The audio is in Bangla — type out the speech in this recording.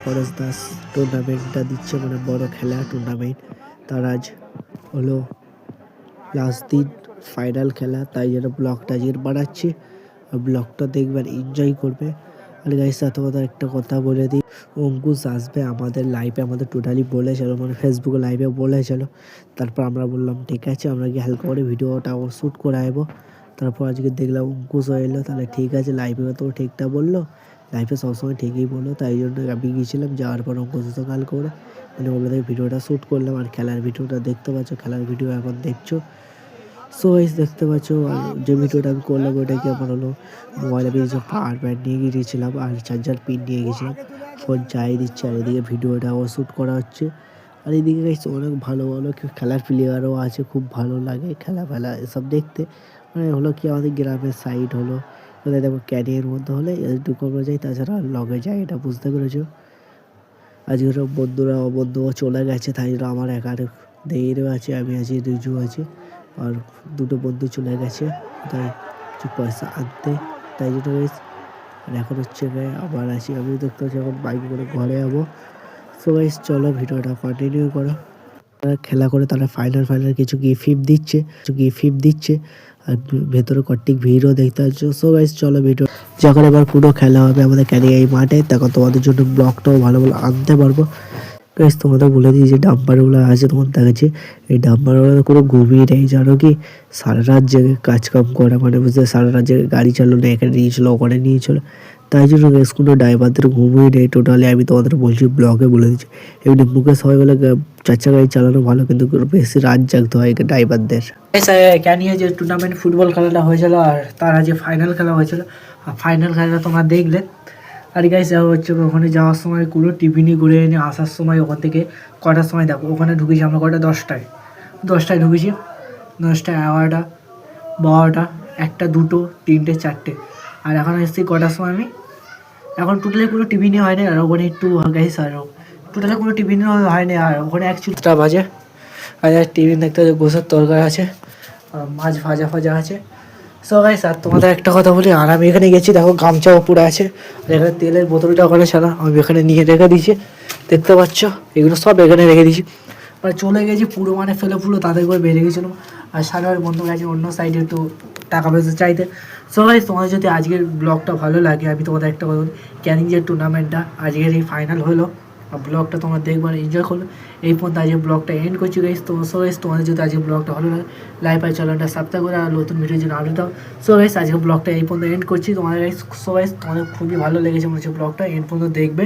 পরেশ দাস টুর্নামেন্টটা দিচ্ছে, মানে বড় খেলা টুর্নামেন্ট। তার আজ হলো লাস্ট দিন, ফাইনাল খেলা, তাই জন্য ব্লগটা আজকে বানাচ্ছি। আর ব্লগটা দেখবেন, এনজয় করবে। আর গাইস সাথে কথা একটা কথা বলে দিই, অঙ্কুশ আসবে আমাদের লাইভে, আমাদের টোটালি বলেছিল, মানে ফেসবুকে লাইভে বলেছিল। তারপর আমরা বললাম ঠিক আছে, আমরা গিয়ে হালকা করে ভিডিওটা শ্যুট করে আসবো। তারপর আজকে দেখলাম অঙ্কুশও এলো, তাহলে ঠিক আছে, লাইভে তো ঠিকঠাক বললো, লাইফে সবসময় ঠিকই বলো, তাই জন্য আমি গিয়েছিলাম। যাওয়ার পর অঙ্কুশ তো কাল করে মানে ওদের ভিডিওটা শ্যুট করলাম। আর খেলার ভিডিওটা দেখতে পাচ্ছ, খেলার ভিডিও এখন দেখছো। সো গাইস দেখতে পাচ্ছ, আর যে ভিডিওটা আমি করলাম ওটা কি আমার হলো মোবাইলে কিছু পাওয়ার ব্যান্ড নিয়ে গিয়েছিলাম আর চার্জার পিন নিয়ে গেছিলাম, ফোন চাই দিচ্ছে। আর এদিকে ভিডিওটাও শ্যুট করা হচ্ছে। আর এদিকে গাইস অনেক ভালো ভালো খেলার প্লেয়ারও আছে, খুব ভালো লাগে খেলা ফেলা এসব দেখতে। মানে হলো কি আমাদের গ্রামের সাইড হলো, কোথায় দেখো ক্যারিয়ার মধ্যে হলে একটু কমে যায়, তাছাড়া লগে যায়, এটা বুঝতে পেরেছো। আজকে সব বন্ধুও চলে গেছে, তাই জন্য আমার একার দেরিও আছে, আমি আছি, রিজু আছে, আর দুটো বন্ধু চলে গেছে তাই কিছু পয়সা আনতে, তাই জন্য বেশ। আর এখন হচ্ছে আবার আছি, আমি দেখতে পাচ্ছি এখন বাইকে করে ঘরে যাবো। সো গাইস চলো ভিডিওটা কন্টিনিউ করো। খেলা করে তারা ফাইনাল কিছু গিফট দিচ্ছে আর ভেতরে কটিক ভিড়ও দেখতে পাচ্ছ। সো গাইস চলো ভিডিও, যখন এবার পুরো খেলা হবে আমাদের ক্যারিয়া এই মাঠে, তখন তোমাদের জন্য ব্লগটাও ভালো ভালো আনতে পারবো। গাইস তোমাদের বলে দিই যে ডাম্পারগুলো আছে তোমার দেখাচ্ছে, এই ডাম্পারগুলো কোনো ঘুমিয়ে নেই, জানো কি, সারা রাত জেগে কাজকাম করে, মানে বুঝতে সারা রাত জেগে গাড়ি চালানো, এখানে নিয়েছিল ওখানে নিয়েছিল, তাই জন্য গাইস কোনো ড্রাইভারদের ঘুমিয়ে নেই টোটালি। আমি তোমাদের বলছি, ব্লগে বলে দিচ্ছি, এমনি মুখে সবাই বলে চার চাকা গাড়ি চালানো ভালো, কিন্তু বেশি রাত জাগতে হয় ড্রাইভারদের। ক্যানিয়ে যে টুর্নামেন্ট ফুটবল খেলাটা হয়েছিল, আর তার আজ ফাইনাল খেলা হয়েছিল, আর ফাইনাল খেলাটা তোমরা দেখলে। আর গাইস হচ্ছে ওখানে যাওয়ার সময় কোনো টিফিনি ঘুরে এনে আসার সময় ওখান থেকে কটার সময় দেখো ওখানে ঢুকেছি আমরা, কটা 10টায় ঢুকেছি, 10টা 11টা 12টা 1টা 2টো 3টে 4টে, আর এখন এসেছি কটার সময় আমি, এখন টোটালি কোনো টিফিনই হয়নি। আর ওখানে একটু গাইস আর টোটালি কোনো টিফিনই হয়নি, আর ওখানে অ্যাকচুয়ালিটা বাজে। আর টিফিন দেখতে গোসার তরকারি আছে, মাছ ভাজা আছে। সো গাইস আর তোমাদের একটা কথা বলি, আর আমি এখানে গেছি দেখো গামছাও পুরো আছে, আর এখানে তেলের বোতলটা ওখানে ছাড়া আমি এখানে নিয়ে রেখে দিয়েছি, দেখতে পাচ্ছ এগুলো সব এখানে রেখে দিয়েছি। মানে চলে গেছি পুরো, মানে ফেলে পুরো তাদের করে বেরিয়ে গেছিলাম। আর সারাবার বন্ধু গেছে অন্য সাইডে একটু টাকা পয়সা চাইতে। সো গাইস তোমাদের যদি আজকের ব্লগটা ভালো লাগে, আমি তোমাদের একটা কথা বলি, ক্যানিং যে টুর্নামেন্টটা আজকের এই ফাইনাল হলো, আর ব্লগটা তোমরা দেখবার এনজয় করলো। এই পর্যন্ত আজকে ব্লগটা এন্ড করছি গাইস। তো সো গাইস তোমাদের যদি আজকে ব্লগটা ভালো লাগে, লাইক আর চ্যানেলটা সাবস্ক্রাইব করে আর নতুন ভিডিওর জন্য আলো দাও। সো গাইস আজকে ব্লগটা এই পর্যন্ত এন্ড করছি। তোমাদের গাইস সো গাইস তোমাদের খুবই ভালো লেগেছে মনে হচ্ছে ব্লগটা, এন্ড পর্যন্ত দেখবে।